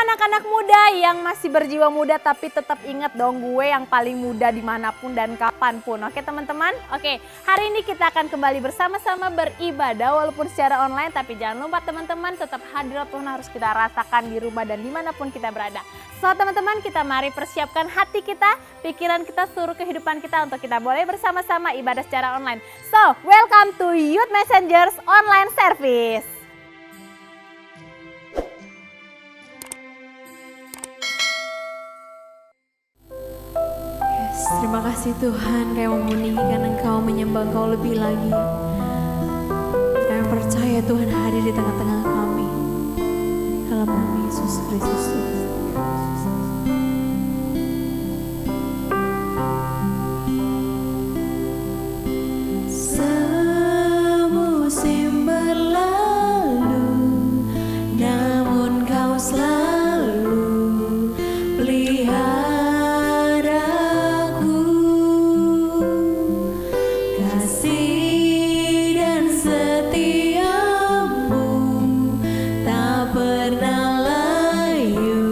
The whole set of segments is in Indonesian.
anak-anak muda yang masih berjiwa muda tapi tetap ingat dong gue yang paling muda dimanapun dan kapanpun. Oke teman-teman, oke hari ini kita akan kembali bersama-sama beribadah walaupun secara online. Tapi jangan lupa teman-teman tetap hadirat Tuhan harus kita rasakan di rumah dan dimanapun kita berada. So teman-teman kita mari persiapkan hati kita, pikiran kita, seluruh kehidupan kita untuk kita boleh bersama-sama ibadah secara online. So welcome to Youth Messengers Online Service. Terima kasih Tuhan, kami meninggikan Engkau, menyembah Engkau lebih lagi. Kami percaya Tuhan hadir di tengah-tengah kami. Dalam nama Yesus Kristus Tuhan. Semusim berlalu, namun Kau selalu pelihara. Kasih dan setiamu tak pernah layu.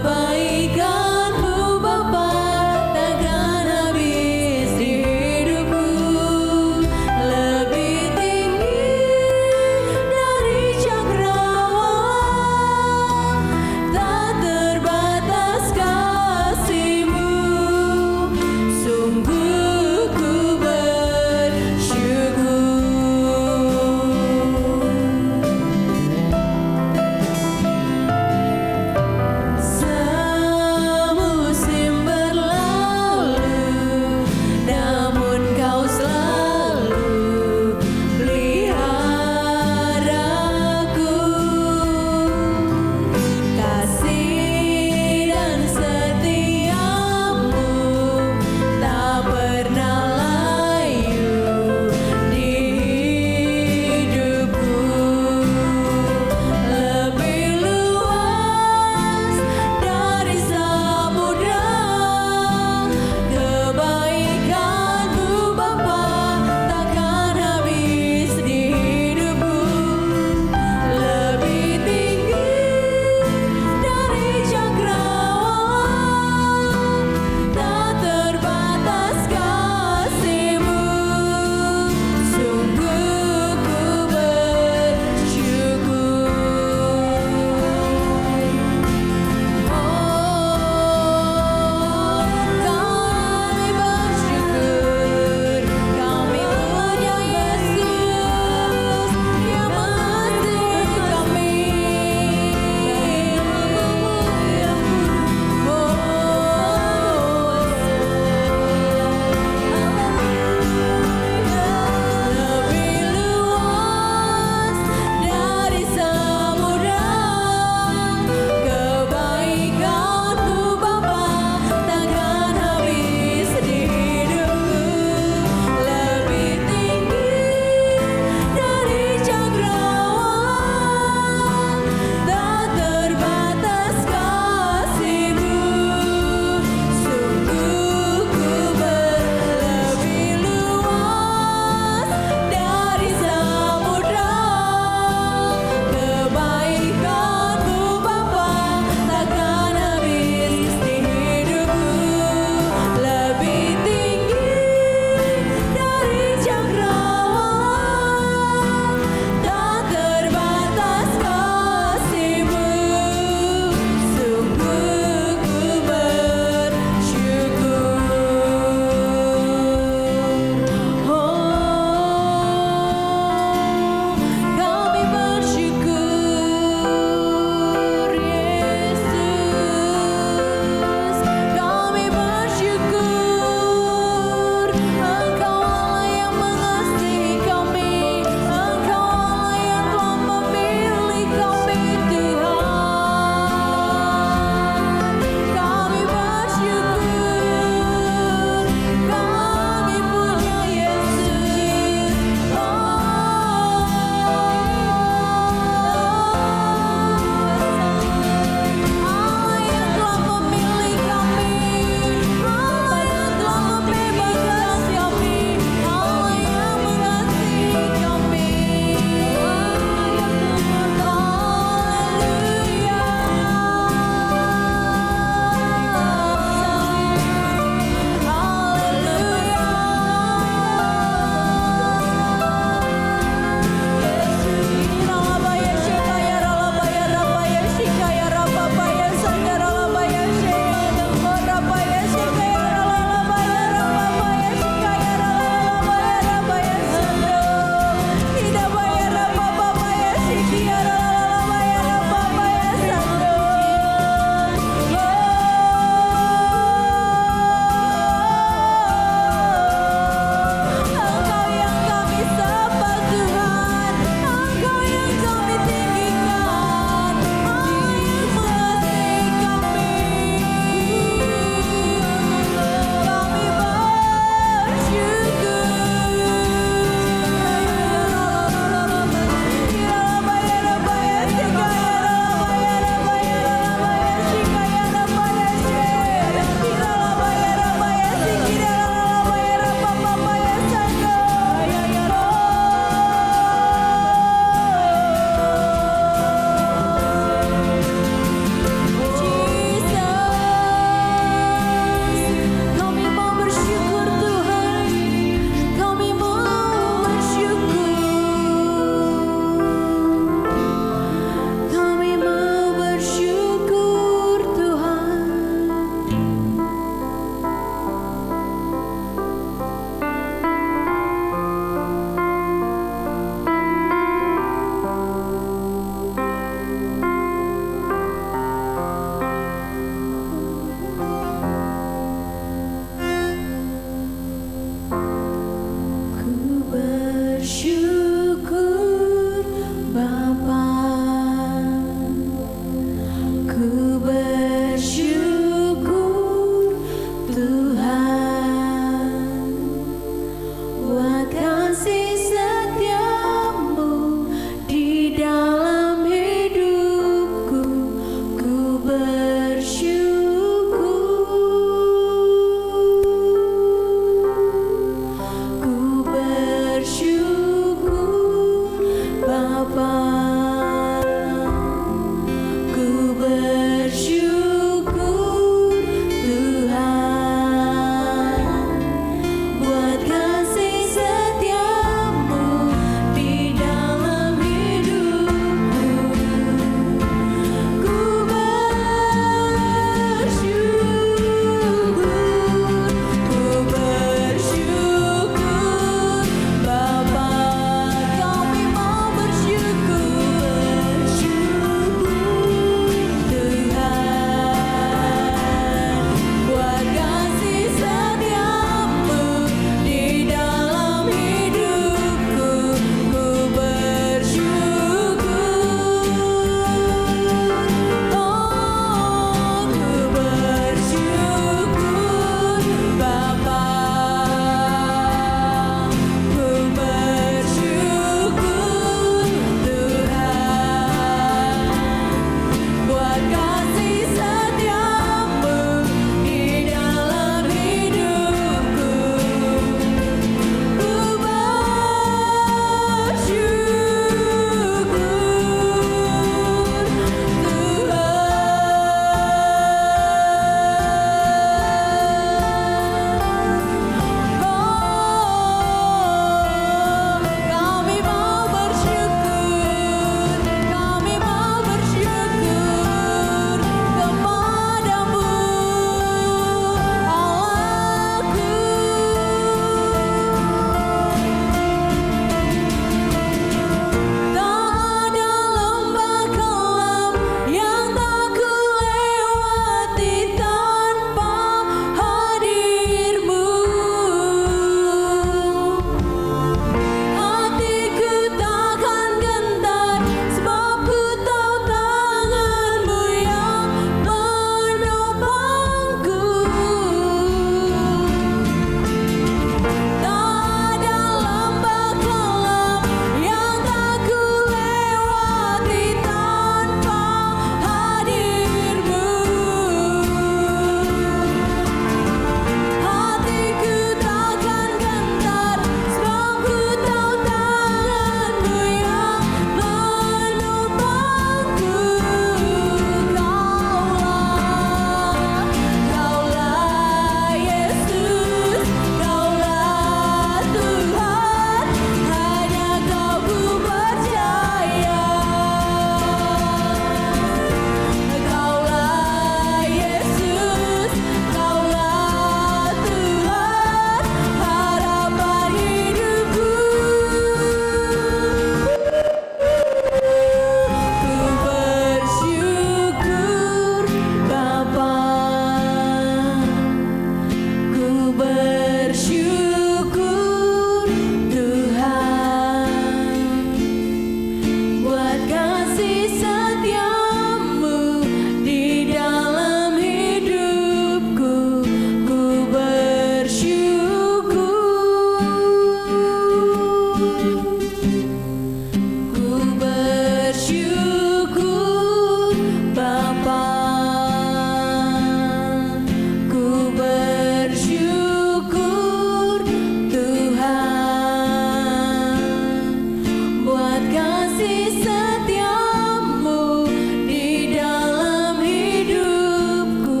kasih setiamu di dalam hidupku.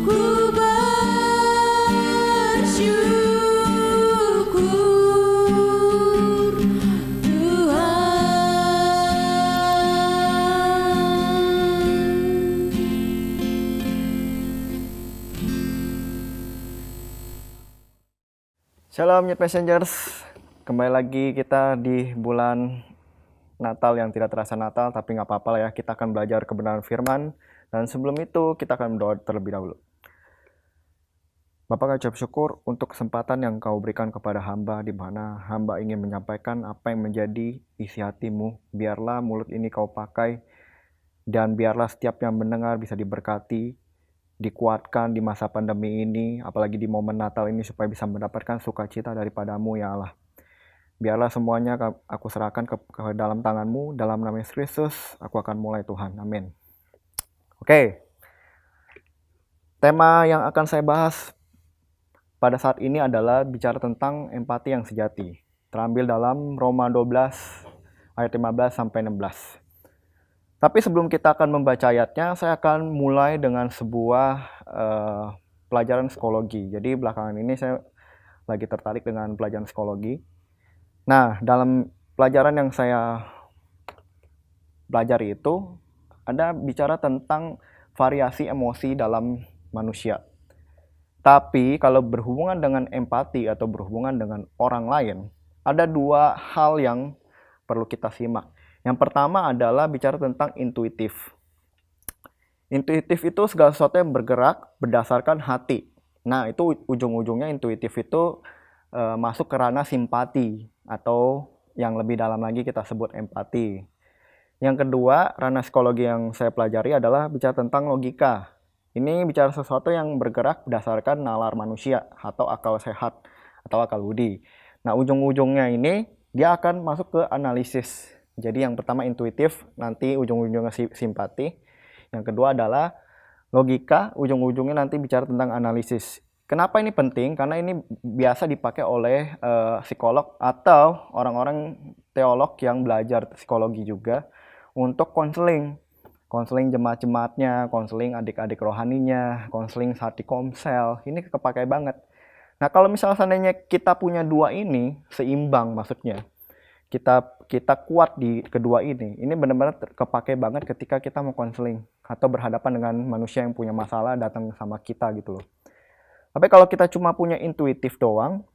Ku bersyukur Shalom Youth Messengers, kembali lagi kita di bulan Natal yang tidak terasa Natal, tapi nggak apa-apa lah ya, kita akan belajar kebenaran firman, dan sebelum itu kita akan berdoa terlebih dahulu. Bapak, kami ucap syukur untuk kesempatan yang kau berikan kepada hamba, di mana hamba ingin menyampaikan apa yang menjadi isi hatimu. Biarlah mulut ini kau pakai, dan biarlah setiap yang mendengar bisa diberkati, dikuatkan di masa pandemi ini, apalagi di momen Natal ini, supaya bisa mendapatkan sukacita daripadamu ya Allah. Biarlah semuanya aku serahkan ke dalam tanganmu, dalam nama Yesus Kristus, aku akan mulai Tuhan, amin. Oke, tema yang akan saya bahas pada saat ini adalah bicara tentang empati yang sejati. Terambil dalam Roma 12 ayat 15 sampai 16. Tapi sebelum kita akan membaca ayatnya, saya akan mulai dengan sebuah pelajaran psikologi. Jadi belakangan ini saya lagi tertarik dengan pelajaran psikologi. Nah, dalam pelajaran yang saya pelajari itu, ada bicara tentang variasi emosi dalam manusia. Tapi kalau berhubungan dengan empati atau berhubungan dengan orang lain, ada dua hal yang perlu kita simak. Yang pertama adalah bicara tentang intuitif. Intuitif itu segala sesuatu yang bergerak berdasarkan hati. Nah, itu ujung-ujungnya intuitif itu masuk ke ranah simpati, atau yang lebih dalam lagi kita sebut empati. Yang kedua, ranah psikologi yang saya pelajari adalah bicara tentang logika. Ini bicara sesuatu yang bergerak berdasarkan nalar manusia atau akal sehat atau akal budi. Nah, ujung-ujungnya ini dia akan masuk ke analisis. Jadi yang pertama intuitif, nanti ujung-ujungnya simpati. Yang kedua adalah logika, ujung-ujungnya nanti bicara tentang analisis. Kenapa ini penting? Karena ini biasa dipakai oleh psikolog atau orang-orang teolog yang belajar psikologi juga untuk konseling. Konseling jemaat-jemaatnya, konseling adik-adik rohaninya, konseling saat di komsel. Ini kepakai banget. Nah, kalau misalnya seandainya kita punya dua ini, seimbang maksudnya. Kita kuat di kedua ini benar-benar kepake banget ketika kita mau konseling atau berhadapan dengan manusia yang punya masalah datang sama kita gitu loh. Tapi kalau kita cuma punya intuitif doang,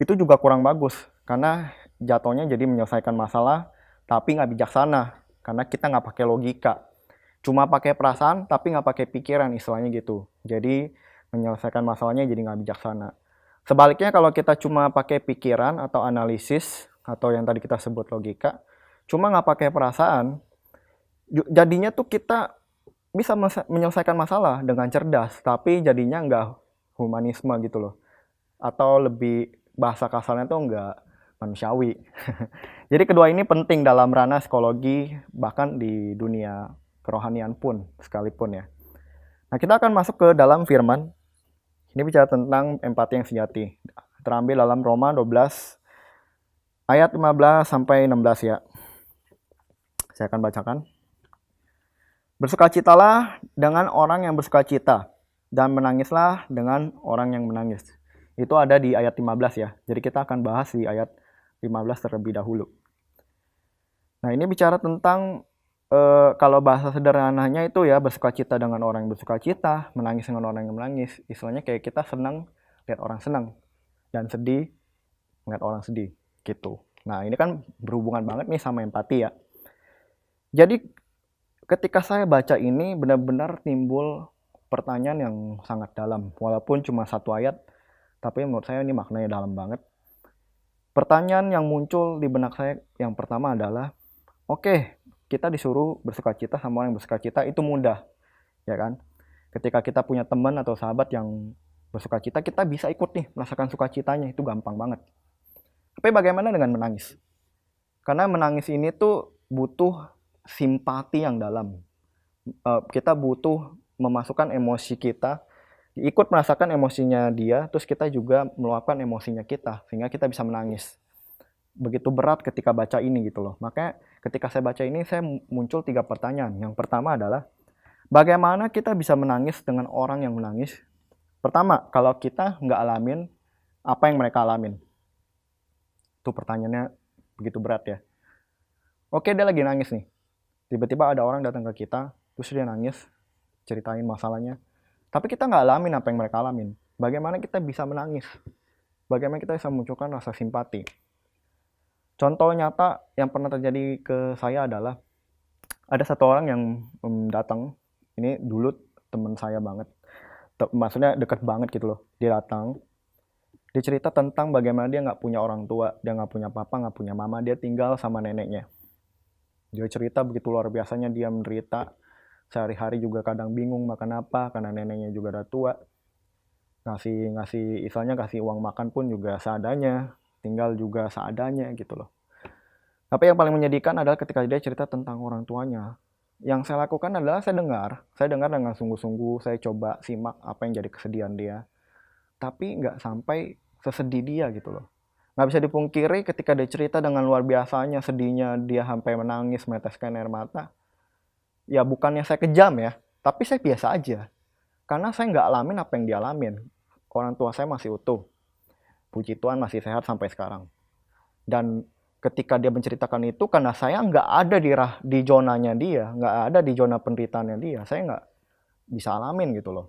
itu juga kurang bagus, karena jatuhnya jadi menyelesaikan masalah tapi nggak bijaksana, karena kita nggak pakai logika, cuma pakai perasaan tapi nggak pakai pikiran, istilahnya gitu. Jadi menyelesaikan masalahnya jadi nggak bijaksana. Sebaliknya kalau kita cuma pakai pikiran atau analisis, atau yang tadi kita sebut logika, cuma nggak pakai perasaan, jadinya tuh kita bisa menyelesaikan masalah dengan cerdas, tapi jadinya nggak humanisme gitu loh. Atau lebih bahasa kasarnya tuh nggak manusiawi. Jadi kedua ini penting dalam ranah psikologi, bahkan di dunia kerohanian pun sekalipun ya. Nah, kita akan masuk ke dalam firman. Ini bicara tentang empati yang sejati. Terambil dalam Roma 12 ayat 15 sampai 16 ya. Saya akan bacakan. Bersukacitalah dengan orang yang bersukacita, dan menangislah dengan orang yang menangis. Itu ada di ayat 15 ya. Jadi kita akan bahas di ayat 15 terlebih dahulu. Nah, ini bicara tentang kalau bahasa sederhananya itu ya, bersukacita dengan orang yang bersukacita, menangis dengan orang yang menangis. Istilahnya kayak kita senang lihat orang senang, dan sedih melihat orang sedih. Gitu. Nah, ini kan berhubungan banget nih sama empati ya. Jadi ketika saya baca ini benar-benar timbul pertanyaan yang sangat dalam. Walaupun cuma satu ayat, tapi menurut saya ini maknanya dalam banget. Pertanyaan yang muncul di benak saya yang pertama adalah, oke, kita disuruh bersukacita sama orang yang bersukacita, itu mudah, ya kan? Ketika kita punya teman atau sahabat yang bersukacita, kita bisa ikut nih merasakan sukacitanya, itu gampang banget. Tapi bagaimana dengan menangis? Karena menangis ini tuh butuh simpati yang dalam. Kita butuh memasukkan emosi kita, ikut merasakan emosinya dia, terus kita juga meluapkan emosinya kita, sehingga kita bisa menangis. begitu berat ketika baca ini gitu loh. Makanya ketika saya baca ini saya muncul 3 pertanyaan. Yang pertama adalah bagaimana kita bisa menangis dengan orang yang menangis? Pertama, kalau kita nggak alamin apa yang mereka alamin. Itu pertanyaannya begitu berat ya. Oke, dia lagi nangis nih. Tiba-tiba ada orang datang ke kita, terus dia nangis, ceritain masalahnya. Tapi kita nggak alamin apa yang mereka alamin. Bagaimana kita bisa menangis? Bagaimana kita bisa memunculkan rasa simpati? Contoh nyata yang pernah terjadi ke saya adalah ada satu orang yang datang. Ini dulu teman saya banget. Maksudnya deket banget gitu loh. Dia datang. Dia cerita tentang bagaimana dia nggak punya orang tua. Dia nggak punya papa, nggak punya mama. Dia tinggal sama neneknya. Dia cerita begitu luar biasanya dia menderita. Sehari-hari juga kadang bingung makan apa karena neneknya juga udah tua. Ngasih istilahnya kasih uang makan pun juga seadanya. Tinggal juga seadanya gitu loh. Tapi yang paling menyedihkan adalah ketika dia cerita tentang orang tuanya. Yang saya lakukan adalah saya dengar dengan sungguh-sungguh, saya coba simak apa yang jadi kesedihan dia. Tapi nggak sampai sesedih dia gitu loh. Nggak bisa dipungkiri ketika dia cerita dengan luar biasanya sedihnya, dia sampai menangis, meneteskan air mata. Ya bukannya saya kejam ya, tapi saya biasa aja. Karena saya nggak alamin apa yang dia alamin. Orang tua saya masih utuh. Puji Tuhan masih sehat sampai sekarang. Dan ketika dia menceritakan itu, karena saya nggak ada di zonanya dia, nggak ada di zona penderitaannya dia, saya nggak bisa alamin gitu loh.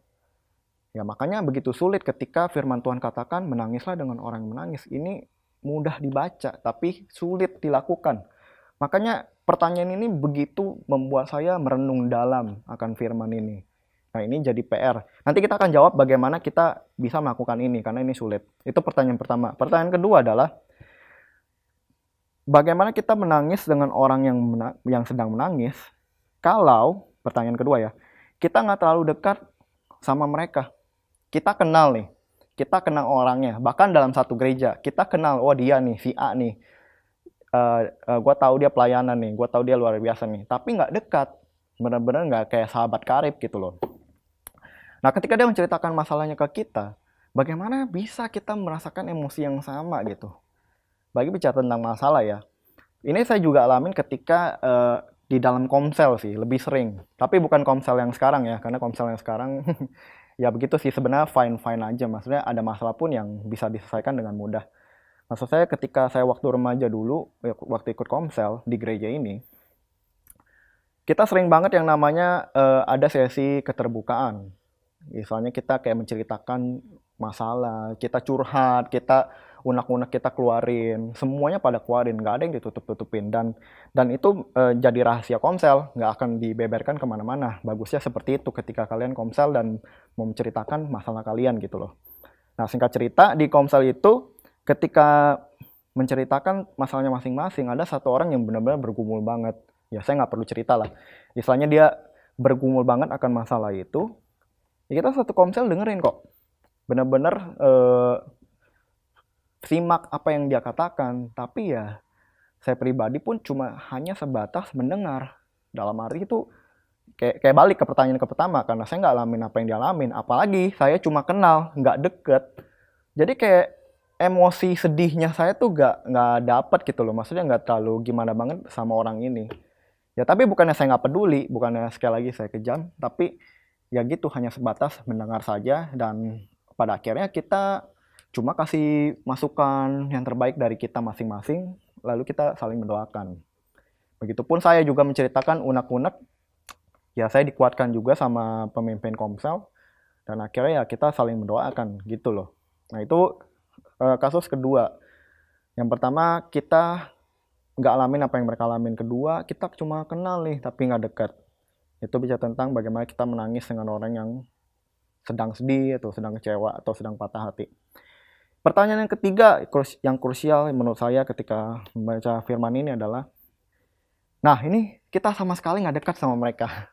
Ya makanya begitu sulit ketika firman Tuhan katakan menangislah dengan orang yang menangis. Ini mudah dibaca, tapi sulit dilakukan. Makanya pertanyaan ini begitu membuat saya merenung dalam akan firman ini. Nah ini jadi PR. Nanti kita akan jawab bagaimana kita bisa melakukan ini, karena ini sulit. Itu pertanyaan pertama. Pertanyaan kedua adalah, bagaimana kita menangis dengan orang yang sedang menangis kalau, pertanyaan kedua ya, kita nggak terlalu dekat sama mereka. Kita kenal nih, kita kenal orangnya. Bahkan dalam satu gereja, kita kenal, oh dia nih, si A nih. Gue tahu dia pelayanan nih, gue tahu dia luar biasa nih. Tapi nggak dekat, benar-benar nggak kayak sahabat karib gitu loh. Nah ketika dia menceritakan masalahnya ke kita, bagaimana bisa kita merasakan emosi yang sama gitu? Bagi bicara tentang masalah ya, ini saya juga alamin ketika di dalam komsel sih, lebih sering. Tapi bukan komsel yang sekarang ya, karena komsel yang sekarang ya begitu sih, sebenarnya fine-fine aja. Maksudnya ada masalah pun yang bisa diselesaikan dengan mudah. Maksud saya ketika saya waktu remaja dulu, waktu ikut komsel di gereja ini, kita sering banget yang namanya ada sesi keterbukaan. Misalnya kita kayak menceritakan masalah, kita curhat, kita unek-unek kita keluarin, semuanya pada keluarin, nggak ada yang ditutup-tutupin. Dan itu jadi rahasia komsel, nggak akan dibeberkan kemana-mana. Bagusnya seperti itu ketika kalian komsel dan mau menceritakan masalah kalian gitu loh. Nah singkat cerita, di komsel itu ketika menceritakan masalahnya masing-masing, ada satu orang yang benar-benar bergumul banget. Ya saya nggak perlu cerita lah. Istilahnya dia bergumul banget akan masalah itu. Ya kita satu komsel dengerin kok. Benar-benar simak apa yang dia katakan. Tapi ya saya pribadi pun cuma hanya sebatas mendengar. Dalam arti itu kayak balik ke pertanyaan ke pertama. Karena saya nggak alamin apa yang dia alamin. Apalagi saya cuma kenal, nggak deket. Jadi kayak emosi sedihnya saya tuh nggak dapet gitu loh. Maksudnya nggak terlalu gimana banget sama orang ini. Ya tapi bukannya saya nggak peduli, bukannya sekali lagi saya kejam, tapi ya gitu hanya sebatas mendengar saja, dan pada akhirnya kita cuma kasih masukan yang terbaik dari kita masing-masing, lalu kita saling mendoakan. Begitupun saya juga menceritakan unek-unek, ya saya dikuatkan juga sama pemimpin komsel, dan akhirnya ya kita saling mendoakan gitu loh. Nah itu kasus kedua. Yang pertama kita nggak alamin apa yang mereka alamin. Kedua, kita cuma kenal nih tapi nggak dekat. Itu bicara tentang bagaimana kita menangis dengan orang yang sedang sedih atau sedang kecewa atau sedang patah hati. Pertanyaan yang ketiga yang krusial menurut saya ketika membaca firman ini adalah, nah ini kita sama sekali nggak dekat sama mereka.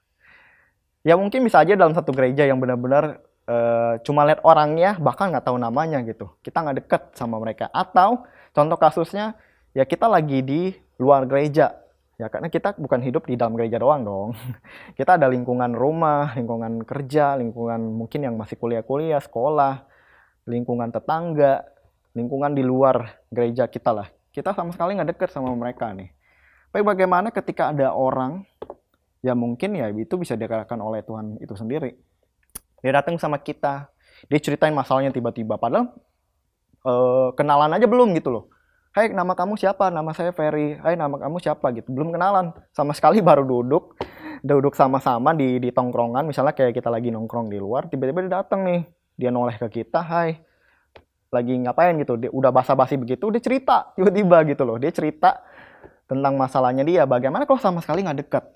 Ya mungkin bisa aja dalam satu gereja yang benar-benar cuma lihat orangnya, bahkan nggak tahu namanya gitu. Kita nggak dekat sama mereka. Atau contoh kasusnya, ya kita lagi di luar gereja. Ya karena kita bukan hidup di dalam gereja doang dong. Kita ada lingkungan rumah, lingkungan kerja, lingkungan mungkin yang masih kuliah-kuliah, sekolah, lingkungan tetangga, lingkungan di luar gereja kita lah. kita sama sekali nggak deket sama mereka nih. Tapi bagaimana ketika ada orang, ya mungkin ya itu bisa dikatakan oleh Tuhan itu sendiri. Dia datang sama kita, dia ceritain masalahnya tiba-tiba, padahal kenalan aja belum gitu loh. Hai, nama kamu siapa? Nama saya Ferry. Hai, nama kamu siapa? Gitu. Belum kenalan. Sama sekali baru duduk sama-sama di tongkrongan. Misalnya kayak kita lagi nongkrong di luar, tiba-tiba dia datang nih. Dia noleh ke kita, hai. Lagi ngapain gitu. Dia udah basa-basi begitu, dia cerita tiba-tiba gitu loh. Dia cerita tentang masalahnya dia. Bagaimana kalau sama sekali nggak dekat?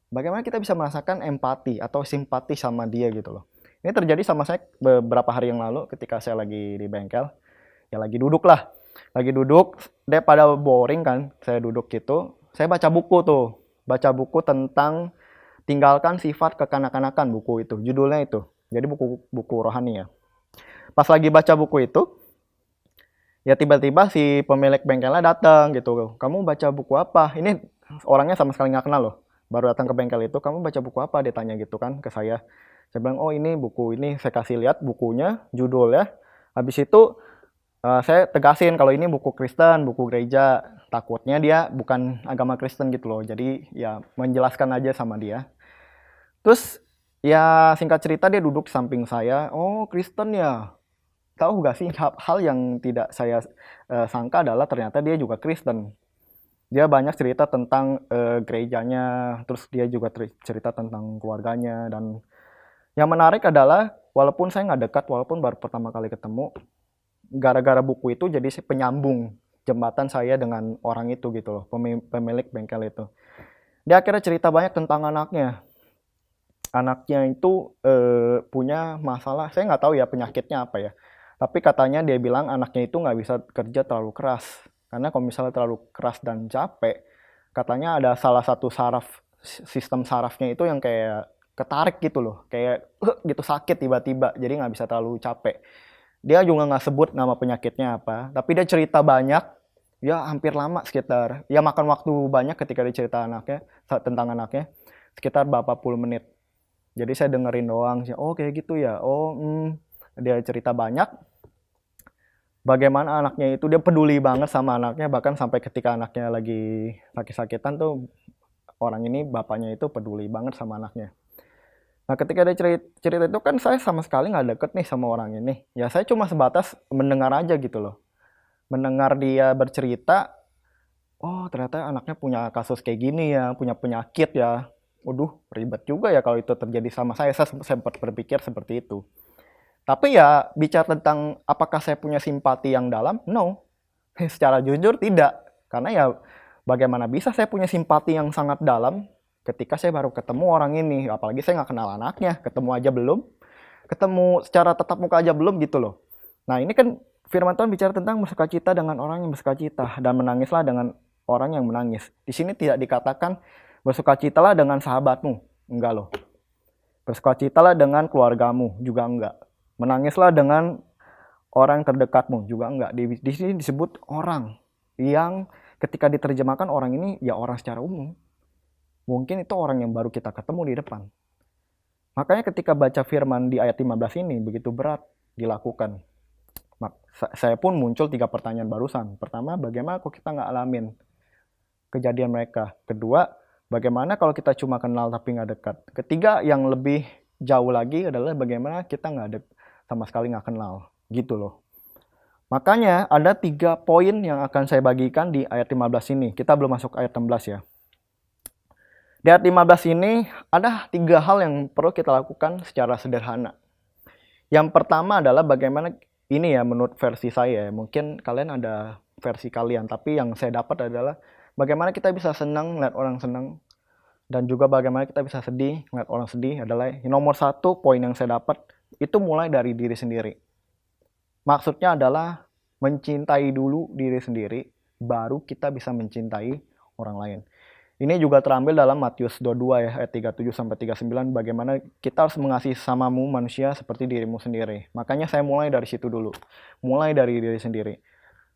Bagaimana kita bisa merasakan empati atau simpati sama dia gitu loh. Ini terjadi sama saya beberapa hari yang lalu ketika saya lagi di bengkel. Ya lagi duduk, dia pada boring kan, saya duduk gitu, saya baca buku tentang tinggalkan sifat kekanak-kanakan, buku itu, judulnya itu, jadi buku rohani ya. Pas lagi baca buku itu, ya tiba-tiba si pemilik bengkelnya datang gitu, kamu baca buku apa? Ini orangnya sama sekali nggak kenal loh, baru datang ke bengkel itu, kamu baca buku apa? Dia tanya gitu kan ke saya bilang, oh ini buku ini, saya kasih lihat bukunya, judulnya, habis itu saya tegasin kalau ini buku Kristen, buku gereja. Takutnya dia bukan agama Kristen gitu loh. Jadi ya menjelaskan aja sama dia. Terus ya singkat cerita dia duduk samping saya. Oh Kristen ya. Tahu gak sih hal yang tidak saya sangka adalah ternyata dia juga Kristen. Dia banyak cerita tentang gerejanya. Terus dia juga cerita tentang keluarganya. Dan yang menarik adalah walaupun saya nggak dekat, walaupun baru pertama kali ketemu, gara-gara buku itu jadi penyambung jembatan saya dengan orang itu gitu loh, pemilik bengkel itu. Dia akhirnya cerita banyak tentang anaknya. Anaknya itu punya masalah, saya nggak tahu ya penyakitnya apa ya. Tapi katanya dia bilang anaknya itu nggak bisa kerja terlalu keras. Karena kalau misalnya terlalu keras dan capek, katanya ada salah satu sistem sarafnya itu yang kayak ketarik gitu loh. Kayak gitu sakit tiba-tiba, jadi nggak bisa terlalu capek. Dia juga nggak sebut nama penyakitnya apa, tapi dia cerita banyak, ya hampir lama sekitar, ya makan waktu banyak ketika dia cerita tentang anaknya, sekitar berapa puluh menit. Jadi saya dengerin doang, oh kayak gitu ya, dia cerita banyak, bagaimana anaknya itu, dia peduli banget sama anaknya, bahkan sampai ketika anaknya lagi sakit-sakitan tuh, orang ini, bapaknya itu peduli banget sama anaknya. Nah ketika dia cerita itu kan saya sama sekali nggak deket nih sama orang ini. Ya saya cuma sebatas mendengar aja gitu loh. Mendengar dia bercerita, oh ternyata anaknya punya kasus kayak gini ya, punya penyakit ya. Waduh ribet juga ya kalau itu terjadi sama saya sempat berpikir seperti itu. Tapi ya bicara tentang apakah saya punya simpati yang dalam, no. Secara jujur tidak. Karena ya bagaimana bisa saya punya simpati yang sangat dalam ketika saya baru ketemu orang ini, apalagi saya nggak kenal anaknya, ketemu aja belum, ketemu secara tatap muka aja belum gitu loh. Nah ini kan firman Tuhan bicara tentang bersukacita dengan orang yang bersukacita dan menangislah dengan orang yang menangis. Di sini tidak dikatakan bersukacitalah dengan sahabatmu, enggak loh. Bersukacitalah dengan keluargamu, juga enggak. Menangislah dengan orang terdekatmu, juga enggak. Di sini disebut orang yang ketika diterjemahkan orang ini ya orang secara umum. Mungkin itu orang yang baru kita ketemu di depan. Makanya ketika baca firman di ayat 15 ini begitu berat dilakukan. Saya pun muncul 3 pertanyaan barusan. Pertama, bagaimana kok kita nggak alamin kejadian mereka? Kedua, bagaimana kalau kita cuma kenal tapi nggak dekat? Ketiga, yang lebih jauh lagi adalah bagaimana kita sama sekali nggak kenal. Gitu loh. Makanya ada 3 poin yang akan saya bagikan di ayat 15 ini. Kita belum masuk ayat 16 ya. Di ayat 15 ini ada 3 hal yang perlu kita lakukan secara sederhana. Yang pertama adalah bagaimana, ini ya menurut versi saya, mungkin kalian ada versi kalian, tapi yang saya dapat adalah bagaimana kita bisa senang melihat orang senang, dan juga bagaimana kita bisa sedih melihat orang sedih adalah nomor 1 poin yang saya dapat, itu mulai dari diri sendiri. Maksudnya adalah mencintai dulu diri sendiri, baru kita bisa mencintai orang lain. Ini juga terambil dalam Matius 22 ya, ayat 37-39, bagaimana kita harus mengasihi samamu manusia seperti dirimu sendiri. Makanya saya mulai dari situ dulu, mulai dari diri sendiri.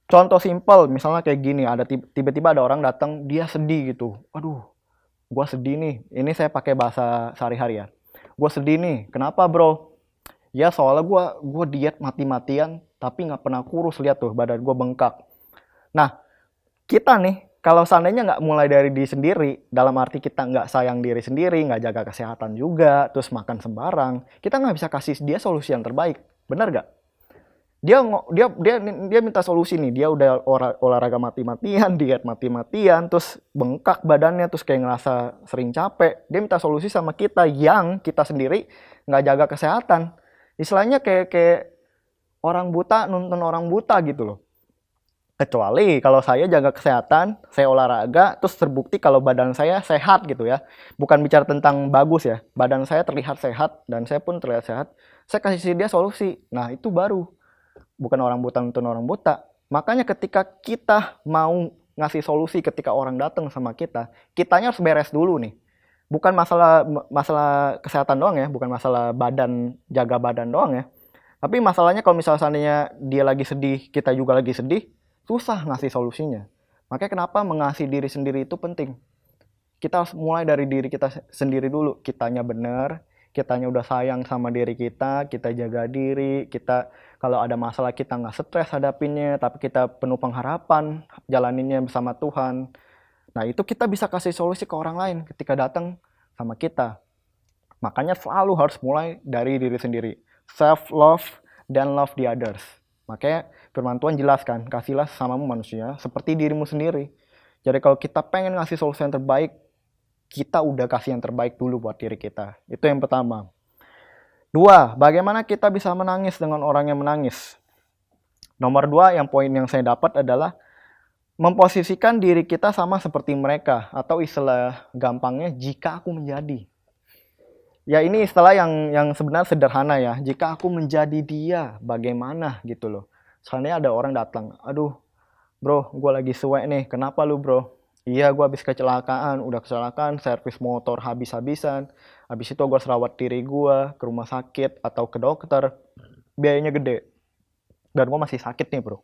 Contoh simpel, misalnya kayak gini, ada tiba-tiba ada orang datang, dia sedih gitu. Aduh, gue sedih nih, ini saya pakai bahasa sehari-hari ya. Gue sedih nih, kenapa bro? Ya soalnya gue diet mati-matian, tapi nggak pernah kurus, lihat tuh badan gue bengkak. Nah, kita nih, kalau seandainya nggak mulai dari diri sendiri, dalam arti kita nggak sayang diri sendiri, nggak jaga kesehatan juga, terus makan sembarang, kita nggak bisa kasih dia solusi yang terbaik. Benar nggak? Dia minta solusi nih, dia udah olahraga mati-matian, diet mati-matian, terus bengkak badannya, terus kayak ngerasa sering capek. Dia minta solusi sama kita yang kita sendiri nggak jaga kesehatan. Istilahnya kayak orang buta nuntun orang buta gitu loh. Kecuali kalau saya jaga kesehatan, saya olahraga, terus terbukti kalau badan saya sehat gitu ya. Bukan bicara tentang bagus ya, badan saya terlihat sehat dan saya pun terlihat sehat. Saya kasih dia solusi. Nah itu baru. Bukan orang buta nuntun orang buta. Makanya ketika kita mau ngasih solusi ketika orang datang sama kita, kitanya harus beres dulu nih. Bukan masalah kesehatan doang ya, bukan masalah jaga badan doang ya. Tapi masalahnya kalau misalnya seandainya dia lagi sedih, kita juga lagi sedih, susah ngasih solusinya. Makanya kenapa mengasih diri sendiri itu penting. Kita harus mulai dari diri kita sendiri dulu. Kitanya benar, kitanya udah sayang sama diri kita jaga diri, kita kalau ada masalah kita nggak stres hadapinnya, tapi kita penuh pengharapan, jalaninnya bersama Tuhan. Nah itu kita bisa kasih solusi ke orang lain ketika datang sama kita. Makanya selalu harus mulai dari diri sendiri. Self-love dan love the others. Makanya firman Tuhan jelaskan, kasihlah sesamamu manusia seperti dirimu sendiri. Jadi kalau kita pengen ngasih solusi yang terbaik, kita udah kasih yang terbaik dulu buat diri kita. Itu yang pertama. 2, bagaimana kita bisa menangis dengan orang yang menangis? Nomor 2, yang poin yang saya dapat adalah memposisikan diri kita sama seperti mereka. Atau istilah gampangnya, jika aku menjadi. Ya ini istilah yang sebenarnya sederhana ya. Jika aku menjadi dia, bagaimana gitu loh. Soalnya ada orang datang, aduh bro, gue lagi suek nih, kenapa lu bro? Iya, gue habis kecelakaan, servis motor habis-habisan. Habis itu gue harus rawat diri gue ke rumah sakit atau ke dokter. Biayanya gede. Dan gue masih sakit nih bro.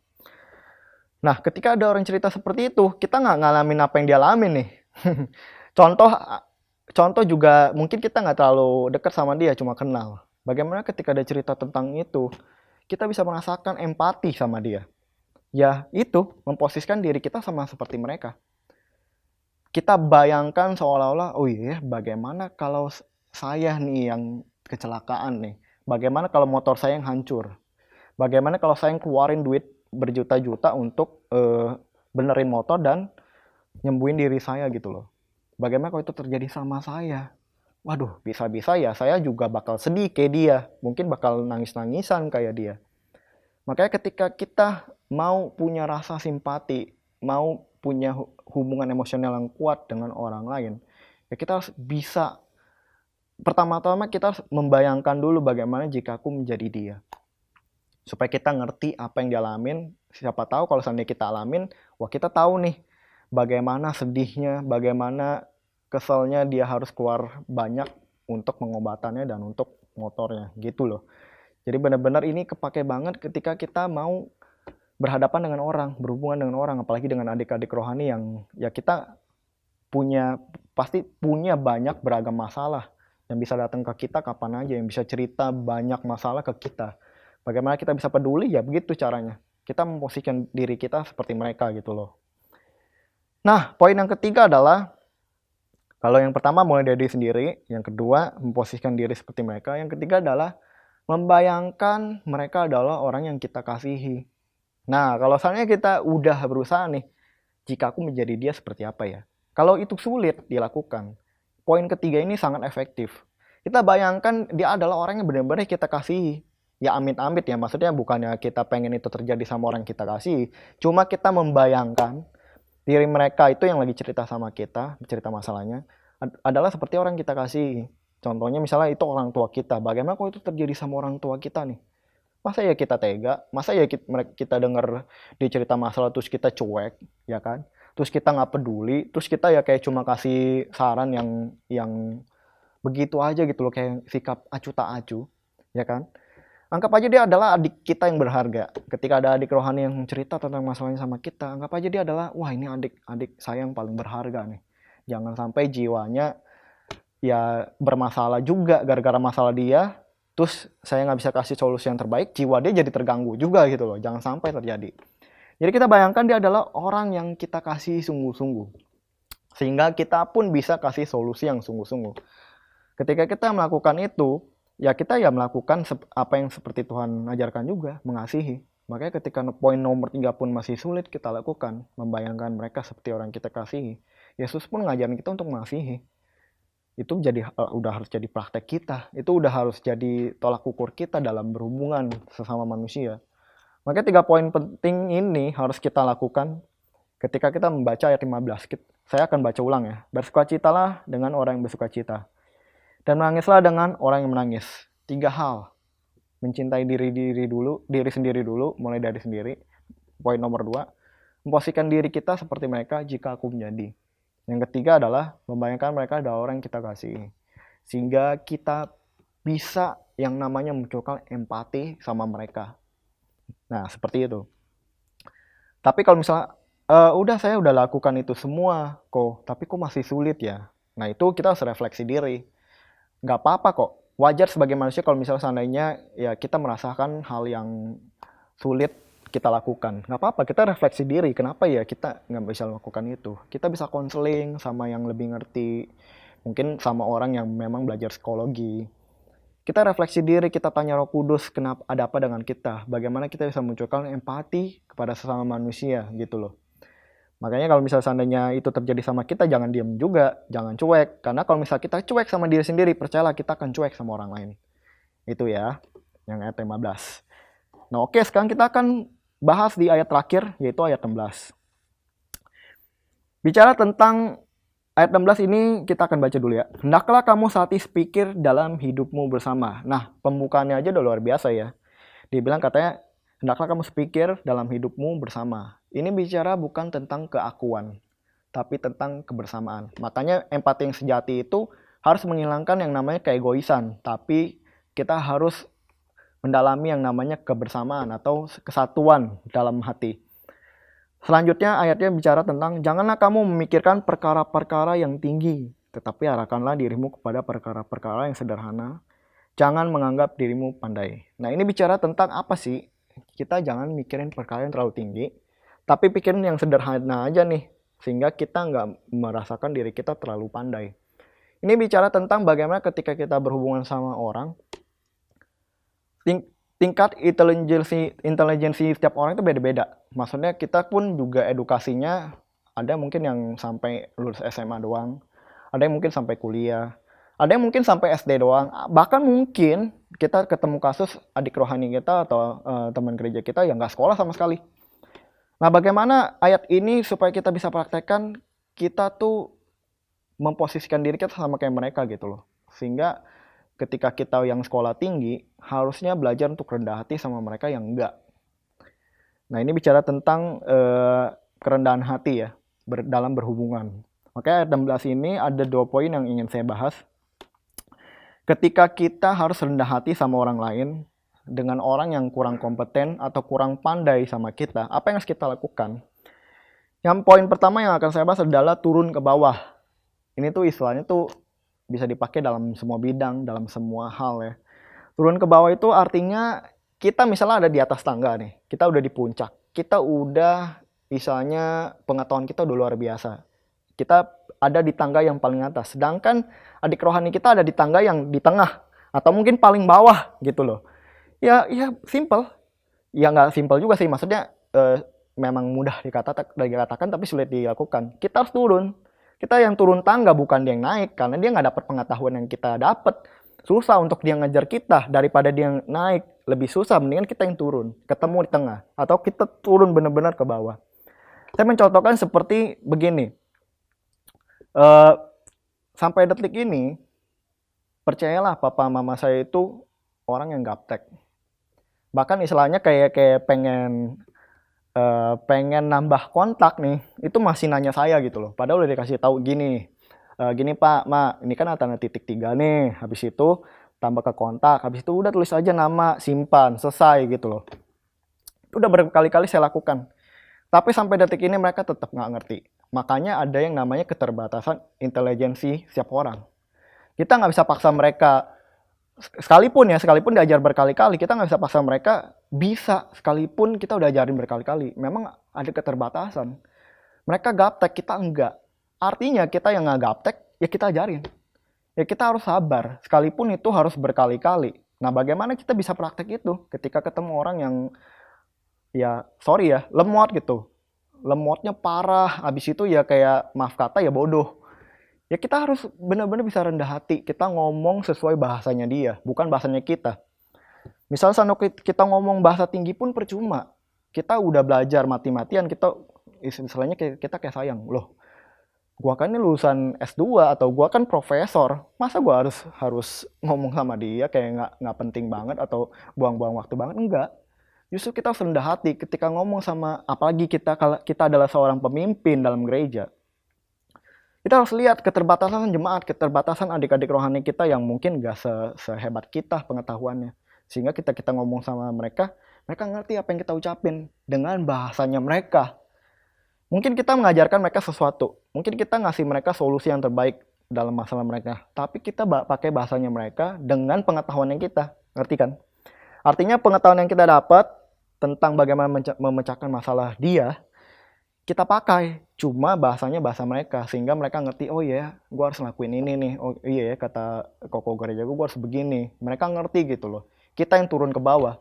Nah, ketika ada orang cerita seperti itu, kita nggak ngalamin apa yang dia alamin nih. Contoh juga mungkin kita nggak terlalu dekat sama dia, cuma kenal. Bagaimana ketika ada cerita tentang itu, kita bisa merasakan empati sama dia. Ya itu, memposisikan diri kita sama seperti mereka. Kita bayangkan seolah-olah, oh iya bagaimana kalau saya nih yang kecelakaan nih. Bagaimana kalau motor saya yang hancur. Bagaimana kalau saya yang keluarin duit berjuta-juta untuk benerin motor dan nyembuhin diri saya gitu loh. Bagaimana kalau itu terjadi sama saya? Waduh, bisa-bisa ya saya juga bakal sedih kayak dia. Mungkin bakal nangis-nangisan kayak dia. Makanya ketika kita mau punya rasa simpati, mau punya hubungan emosional yang kuat dengan orang lain, ya kita harus bisa, pertama-tama kita harus membayangkan dulu bagaimana jika aku menjadi dia. Supaya kita ngerti apa yang dialamin, siapa tahu kalau seandainya kita alamin, wah kita tahu nih, bagaimana sedihnya, bagaimana keselnya dia harus keluar banyak untuk pengobatannya dan untuk motornya gitu loh. Jadi benar-benar ini kepake banget ketika kita mau berhadapan dengan orang, berhubungan dengan orang, apalagi dengan adik-adik rohani yang ya kita pasti punya banyak beragam masalah yang bisa datang ke kita kapan aja, yang bisa cerita banyak masalah ke kita. Bagaimana kita bisa peduli, ya begitu caranya. Kita memposisikan diri kita seperti mereka gitu loh. Nah, poin yang ketiga adalah, kalau yang pertama mulai dari diri sendiri, yang kedua memposisikan diri seperti mereka, yang ketiga adalah membayangkan mereka adalah orang yang kita kasihi. Nah, kalau misalnya kita udah berusaha nih, jika aku menjadi dia seperti apa ya? Kalau itu sulit dilakukan, poin ketiga ini sangat efektif. Kita bayangkan dia adalah orang yang benar-benar kita kasihi. Ya amit-amit ya, maksudnya bukannya kita pengen itu terjadi sama orang yang kita kasihi. Cuma kita membayangkan diri mereka itu yang lagi cerita sama kita, cerita masalahnya, adalah seperti orang kita kasihi. Contohnya misalnya itu orang tua kita. Bagaimana kalau itu terjadi sama orang tua kita nih? Masa ya kita tega? Masa ya kita dengar dia cerita masalah terus kita cuek, ya kan? Terus kita nggak peduli, terus kita ya kayak cuma kasih saran yang begitu aja gitu loh, kayak sikap acu tak acu, ya kan? Anggap aja dia adalah adik kita yang berharga. Ketika ada adik rohani yang cerita tentang masalahnya sama kita, anggap aja dia adalah, wah ini adik saya yang paling berharga nih. Jangan sampai jiwanya ya bermasalah juga gara-gara masalah dia, terus saya nggak bisa kasih solusi yang terbaik, jiwa dia jadi terganggu juga gitu loh. Jangan sampai terjadi. Jadi kita bayangkan dia adalah orang yang kita kasih sungguh-sungguh. Sehingga kita pun bisa kasih solusi yang sungguh-sungguh. Ketika kita melakukan itu, ya kita ya melakukan apa yang seperti Tuhan ajarkan juga, mengasihi. Makanya ketika poin nomor 3 pun masih sulit kita lakukan, membayangkan mereka seperti orang kita kasihi. Yesus pun ngajarin kita untuk mengasihi. Itu udah harus jadi praktek kita. Itu udah harus jadi tolak ukur kita dalam berhubungan sesama manusia. Makanya 3 poin penting ini harus kita lakukan ketika kita membaca ayat 15. Saya akan baca ulang ya. Bersukacitalah dengan orang yang bersukacita. Dan menangislah dengan orang yang menangis. 3 hal. Mencintai diri sendiri dulu, mulai dari sendiri. Poin nomor 2. Memposisikan diri kita seperti mereka jika aku menjadi. Yang ketiga adalah membayangkan mereka adalah orang yang kita kasihi. Sehingga kita bisa yang namanya munculkan empati sama mereka. Nah, seperti itu. Tapi kalau misalnya, saya udah lakukan itu semua kok, tapi kok masih sulit ya? Nah, itu kita harus refleksi diri. Nggak apa-apa kok. Wajar sebagai manusia kalau misalnya seandainya ya kita merasakan hal yang sulit kita lakukan. Nggak apa-apa, kita refleksi diri. Kenapa ya kita nggak bisa lakukan itu? Kita bisa konseling sama yang lebih ngerti. Mungkin sama orang yang memang belajar psikologi. Kita refleksi diri, kita tanya Roh Kudus, kenapa, ada apa dengan kita? Bagaimana kita bisa munculkan empati kepada sesama manusia gitu loh. Makanya kalau misalnya seandainya itu terjadi sama kita, jangan diam juga, jangan cuek. Karena kalau misalnya kita cuek sama diri sendiri, percayalah kita akan cuek sama orang lain. Itu ya, yang ayat 15. Nah oke, sekarang kita akan bahas di ayat terakhir, yaitu ayat 16. Bicara tentang ayat 16 ini kita akan baca dulu ya. Hendaklah kamu satis pikir dalam hidupmu bersama. Nah, pembukaannya aja udah luar biasa ya. Dibilang katanya, hendaklah kamu sepikir dalam hidupmu bersama. Ini bicara bukan tentang keakuan, tapi tentang kebersamaan. Makanya empati yang sejati itu harus menghilangkan yang namanya keegoisan. Tapi kita harus mendalami yang namanya kebersamaan atau kesatuan dalam hati. Selanjutnya ayatnya bicara tentang janganlah kamu memikirkan perkara-perkara yang tinggi, tetapi arahkanlah dirimu kepada perkara-perkara yang sederhana. Jangan menganggap dirimu pandai. Nah ini bicara tentang apa sih? Kita jangan mikirin perkara yang terlalu tinggi, tapi pikirin yang sederhana aja nih. Sehingga kita nggak merasakan diri kita terlalu pandai. Ini bicara tentang bagaimana ketika kita berhubungan sama orang, tingkat intelijensi setiap orang itu beda-beda. Maksudnya kita pun juga edukasinya ada mungkin yang sampai lulus SMA doang, ada yang mungkin sampai kuliah, ada yang mungkin sampai SD doang. Bahkan mungkin kita ketemu kasus adik rohani kita atau teman gereja kita yang nggak sekolah sama sekali. Nah bagaimana ayat ini supaya kita bisa praktekkan, kita tuh memposisikan diri kita sama kayak mereka gitu loh. Sehingga ketika kita yang sekolah tinggi, harusnya belajar untuk rendah hati sama mereka yang enggak. Nah ini bicara tentang kerendahan hati ya, dalam berhubungan. Oke, ayat 16 ini ada 2 poin yang ingin saya bahas. Ketika kita harus rendah hati sama orang lain, dengan orang yang kurang kompeten atau kurang pandai sama kita, apa yang harus kita lakukan? Yang poin pertama yang akan saya bahas adalah turun ke bawah. Ini tuh istilahnya tuh bisa dipakai dalam semua bidang, dalam semua hal ya. Turun ke bawah itu artinya kita misalnya ada di atas tangga nih, kita udah di puncak, kita udah misalnya pengetahuan kita udah luar biasa. Kita ada di tangga yang paling atas, sedangkan adik rohani kita ada di tangga yang di tengah atau mungkin paling bawah gitu loh. Ya simple. Ya nggak simple juga sih, maksudnya memang mudah dikatakan tapi sulit dilakukan. Kita harus turun. Kita yang turun tangga, bukan dia yang naik, karena dia nggak dapat pengetahuan yang kita dapat. Susah untuk dia ngajar kita, daripada dia yang naik lebih susah, mendingan kita yang turun, ketemu di tengah, atau kita turun benar-benar ke bawah. Saya mencontohkan seperti begini. Sampai detik ini, percayalah papa mama saya itu orang yang gaptek. Bahkan istilahnya kayak pengen nambah kontak nih, itu masih nanya saya gitu loh. Padahal udah dikasih tahu gini Pak, Ma, ini kan tanda titik 3 nih. Habis itu tambah ke kontak, habis itu udah tulis aja nama, simpan, selesai gitu loh. Itu udah berkali-kali saya lakukan. Tapi sampai detik ini mereka tetap nggak ngerti. Makanya ada yang namanya keterbatasan intelijensi setiap orang. Kita nggak bisa paksa mereka sekalipun diajar berkali-kali, kita nggak bisa paksa mereka bisa, sekalipun kita udah ajarin berkali-kali. Memang ada keterbatasan. Mereka gaptek, kita enggak. Artinya kita yang nggak gaptek, ya kita ajarin. Ya kita harus sabar, sekalipun itu harus berkali-kali. Nah, bagaimana kita bisa praktek itu ketika ketemu orang yang, ya sorry ya, lemot gitu. Lemotnya parah, habis itu ya kayak maaf kata ya bodoh. Ya kita harus benar-benar bisa rendah hati, kita ngomong sesuai bahasanya dia, bukan bahasanya kita. Misal kita ngomong bahasa tinggi pun percuma. Kita udah belajar mati-matian, kita istilahnya kita kayak sayang. Loh, gua kan ini lulusan S2 atau gua kan profesor, masa gua harus ngomong sama dia kayak nggak penting banget atau buang-buang waktu banget? Enggak. Justru kita harus rendah hati ketika ngomong sama, apalagi kalau kita adalah seorang pemimpin dalam gereja. Kita harus lihat keterbatasan jemaat, keterbatasan adik-adik rohani kita yang mungkin gak sehebat kita pengetahuannya. Sehingga kita ngomong sama mereka, mereka ngerti apa yang kita ucapin dengan bahasanya mereka. Mungkin kita mengajarkan mereka sesuatu, mungkin kita ngasih mereka solusi yang terbaik dalam masalah mereka. Tapi kita pakai bahasanya mereka dengan pengetahuan yang kita, ngerti kan? Artinya pengetahuan yang kita dapat tentang bagaimana memecahkan masalah dia, kita pakai, cuma bahasanya bahasa mereka, sehingga mereka ngerti, oh iya, gue harus ngelakuin ini nih, oh iya ya, kata koko gereja gue harus begini. Mereka ngerti gitu loh. Kita yang turun ke bawah,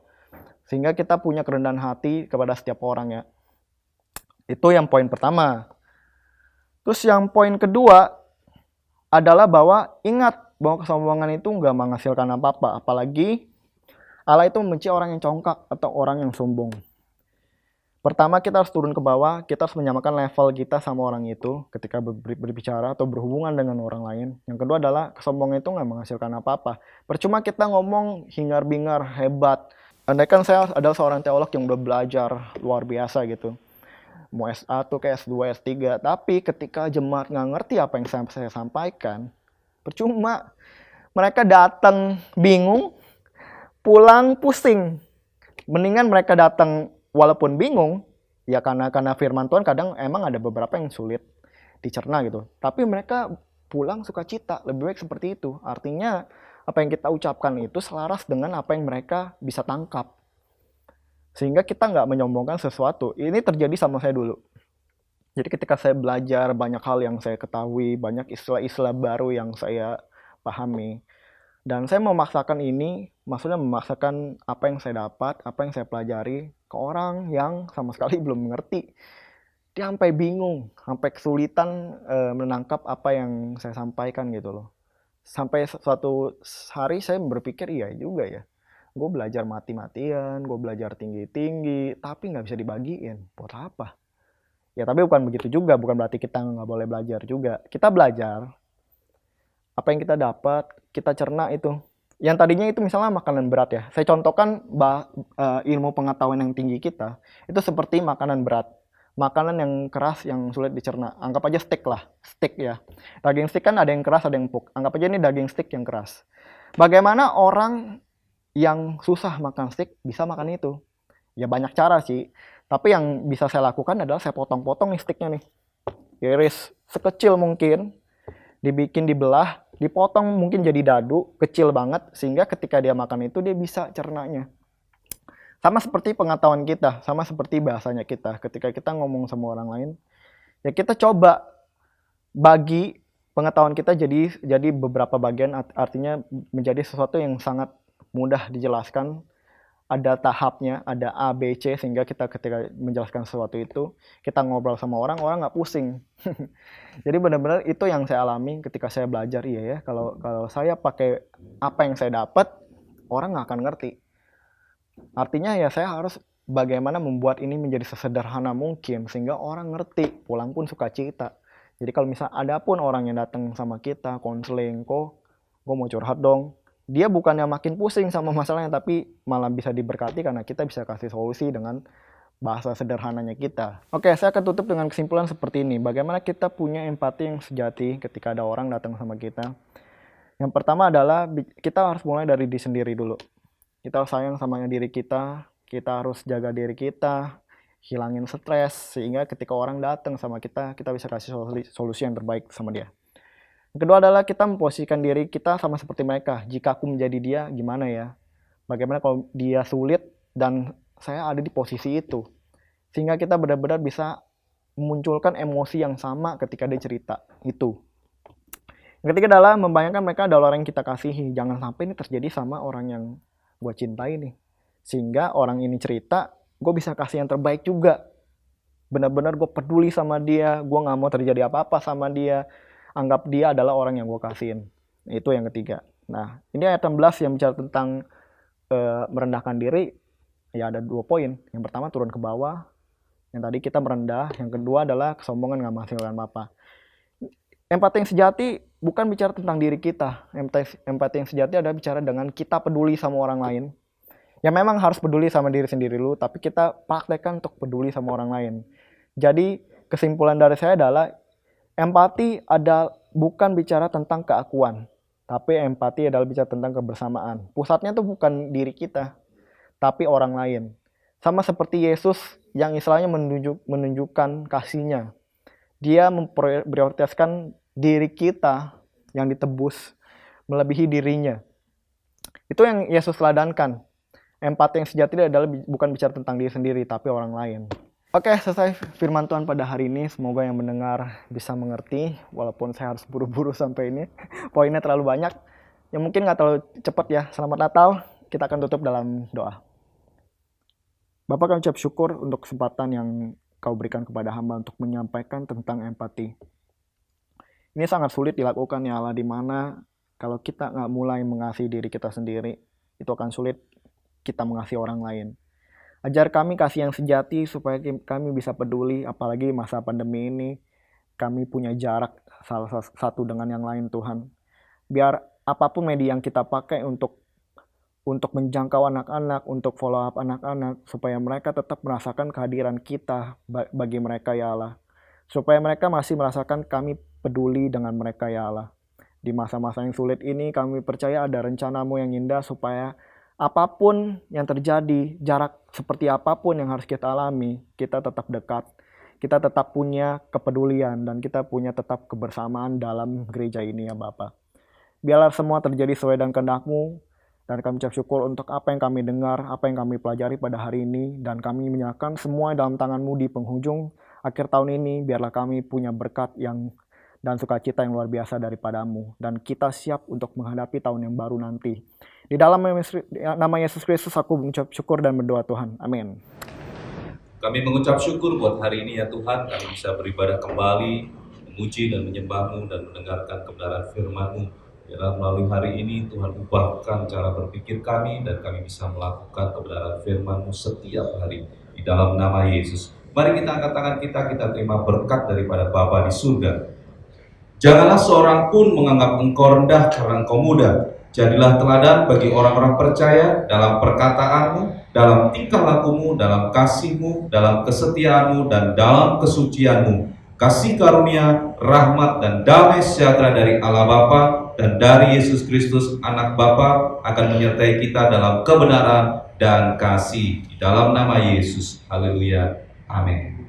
sehingga kita punya kerendahan hati kepada setiap orang ya. Itu yang poin pertama. Terus yang poin kedua adalah bahwa ingat bahwa kesombongan itu nggak menghasilkan apa-apa, apalagi Allah itu membenci orang yang congkak atau orang yang sombong. Pertama, kita harus turun ke bawah, kita harus menyamakan level kita sama orang itu ketika berbicara atau berhubungan dengan orang lain. Yang kedua adalah kesombongan itu nggak menghasilkan apa-apa. Percuma kita ngomong hingar-bingar, hebat. Andaikan saya adalah seorang teolog yang udah belajar luar biasa gitu. Mau S1, kayak S2, S3. Tapi ketika jemaat nggak ngerti apa yang saya sampaikan, percuma. Mereka datang bingung, pulang pusing. Mendingan mereka datang walaupun bingung, ya karena firman Tuhan kadang emang ada beberapa yang sulit dicerna gitu. Tapi mereka pulang sukacita, lebih baik seperti itu. Artinya apa yang kita ucapkan itu selaras dengan apa yang mereka bisa tangkap. Sehingga kita nggak menyombongkan sesuatu. Ini terjadi sama saya dulu. Jadi ketika saya belajar banyak hal yang saya ketahui, banyak istilah-istilah baru yang saya pahami. Dan saya memaksakan ini, maksudnya memaksakan apa yang saya dapat, apa yang saya pelajari ke orang yang sama sekali belum mengerti. Dia sampai bingung, sampai kesulitan menangkap apa yang saya sampaikan gitu loh. Sampai suatu hari saya berpikir, iya juga ya. Gue belajar mati-matian, gue belajar tinggi-tinggi, tapi nggak bisa dibagiin. Buat apa? Ya tapi bukan begitu juga, bukan berarti kita nggak boleh belajar juga. Kita belajar, apa yang kita dapat, kita cerna itu. Yang tadinya itu misalnya makanan berat ya. Saya contohkan ilmu pengetahuan yang tinggi kita, itu seperti makanan berat. Makanan yang keras, yang sulit dicerna. Anggap aja steak lah, steak ya. Daging steak kan ada yang keras, ada yang empuk. Anggap aja ini daging steak yang keras. Bagaimana orang yang susah makan steak bisa makan itu? Ya banyak cara sih. Tapi yang bisa saya lakukan adalah saya potong-potong nih steaknya nih. Iris sekecil mungkin, dibikin dibelah, dipotong mungkin jadi dadu, kecil banget, sehingga ketika dia makan itu dia bisa cernanya. Sama seperti pengetahuan kita, sama seperti bahasanya kita. Ketika kita ngomong sama orang lain, ya kita coba bagi pengetahuan kita jadi beberapa bagian, artinya menjadi sesuatu yang sangat mudah dijelaskan. Ada tahapnya, ada A, B, C, sehingga kita ketika menjelaskan sesuatu itu, kita ngobrol sama orang nggak pusing. Jadi benar-benar itu yang saya alami ketika saya belajar, iya ya, kalau saya pakai apa yang saya dapat, orang nggak akan ngerti. Artinya ya saya harus bagaimana membuat ini menjadi sesederhana mungkin, sehingga orang ngerti, pulang pun sukacita. Jadi kalau misalnya ada pun orang yang datang sama kita, konseling, kok gue mau curhat dong, dia bukannya makin pusing sama masalahnya, tapi malah bisa diberkati karena kita bisa kasih solusi dengan bahasa sederhananya kita. Oke, saya akan tutup dengan kesimpulan seperti ini. Bagaimana kita punya empati yang sejati ketika ada orang datang sama kita. Yang pertama adalah kita harus mulai dari diri sendiri dulu. Kita harus sayang sama diri kita harus jaga diri kita, hilangin stres, sehingga ketika orang datang sama kita bisa kasih solusi yang terbaik sama dia. Yang kedua adalah kita memposisikan diri kita sama seperti mereka. Jika aku menjadi dia, gimana ya? Bagaimana kalau dia sulit dan saya ada di posisi itu? Sehingga kita benar-benar bisa memunculkan emosi yang sama ketika dia cerita itu. Yang ketiga adalah membayangkan mereka adalah orang yang kita kasihi. Jangan sampai ini terjadi sama orang yang gue cintai nih. Sehingga orang ini cerita, gue bisa kasih yang terbaik juga. Benar-benar gue peduli sama dia, gue gak mau terjadi apa-apa sama dia. Anggap dia adalah orang yang gue kasihin. Itu yang ketiga. Nah, ini ayat 16 yang bicara tentang merendahkan diri. Ya ada 2 poin. Yang pertama turun ke bawah. Yang tadi kita merendah. Yang kedua adalah kesombongan gak menghasilkan apa. Empati yang sejati bukan bicara tentang diri kita. Empati yang sejati adalah bicara dengan kita peduli sama orang lain. Ya memang harus peduli sama diri sendiri dulu, tapi kita praktekkan untuk peduli sama orang lain. Jadi kesimpulan dari saya adalah empati bukan bicara tentang keakuan, tapi empati adalah bicara tentang kebersamaan. Pusatnya tuh bukan diri kita, tapi orang lain. Sama seperti Yesus yang istilahnya menunjukkan kasihnya. Dia memprioritaskan diri kita yang ditebus melebihi dirinya. Itu yang Yesus teladankan. Empati yang sejati adalah bukan bicara tentang diri sendiri, tapi orang lain. Oke, selesai firman Tuhan pada hari ini. Semoga yang mendengar bisa mengerti, walaupun saya harus buru-buru sampai ini. Poinnya terlalu banyak. Ya mungkin nggak terlalu cepat ya. Selamat Natal. Kita akan tutup dalam doa. Bapak, kami ucap syukur untuk kesempatan yang Kau berikan kepada hamba untuk menyampaikan tentang empati. Ini sangat sulit dilakukan ya Allah, di mana kalau kita nggak mulai mengasihi diri kita sendiri, itu akan sulit kita mengasihi orang lain. Ajar kami kasih yang sejati supaya kami bisa peduli, apalagi masa pandemi ini, kami punya jarak salah satu dengan yang lain Tuhan. Biar apapun media yang kita pakai untuk menjangkau anak-anak, untuk follow up anak-anak, supaya mereka tetap merasakan kehadiran kita bagi mereka ya Allah. Supaya mereka masih merasakan kami peduli dengan mereka ya Allah. Di masa-masa yang sulit ini kami percaya ada rencana-Mu yang indah supaya apapun yang terjadi, jarak seperti apapun yang harus kita alami, kita tetap dekat. Kita tetap punya kepedulian dan kita punya tetap kebersamaan dalam gereja ini ya Bapa. Biarlah semua terjadi sesuai dengan kehendak-Mu. Dan kami ucap syukur untuk apa yang kami dengar, apa yang kami pelajari pada hari ini. Dan kami menyerahkan semua dalam tangan-Mu di penghujung akhir tahun ini. Biarlah kami punya berkat dan sukacita yang luar biasa daripada-Mu. Dan kita siap untuk menghadapi tahun yang baru nanti. Di dalam nama Yesus Kristus aku mengucap syukur dan berdoa Tuhan. Amin. Kami mengucap syukur buat hari ini ya Tuhan. Kami bisa beribadah kembali, memuji dan menyembah-Mu dan mendengarkan kebenaran firman-Mu. Dalam melalui hari ini Tuhan ubahkan cara berpikir kami dan kami bisa melakukan kebenaran firman-Mu setiap hari di dalam nama Yesus. Mari kita angkat tangan kita terima berkat daripada Bapa di surga. Janganlah seorang pun menganggap engkau rendah karena engkau muda. Jadilah teladan bagi orang-orang percaya dalam perkataanmu, dalam tingkah lakumu, dalam kasihmu, dalam kesetiaanmu, dan dalam kesucianmu. Kasih karunia, rahmat, dan damai sejahtera dari Allah Bapa dan dari Yesus Kristus anak Bapa akan menyertai kita dalam kebenaran dan kasih di dalam nama Yesus. Haleluya. Amin.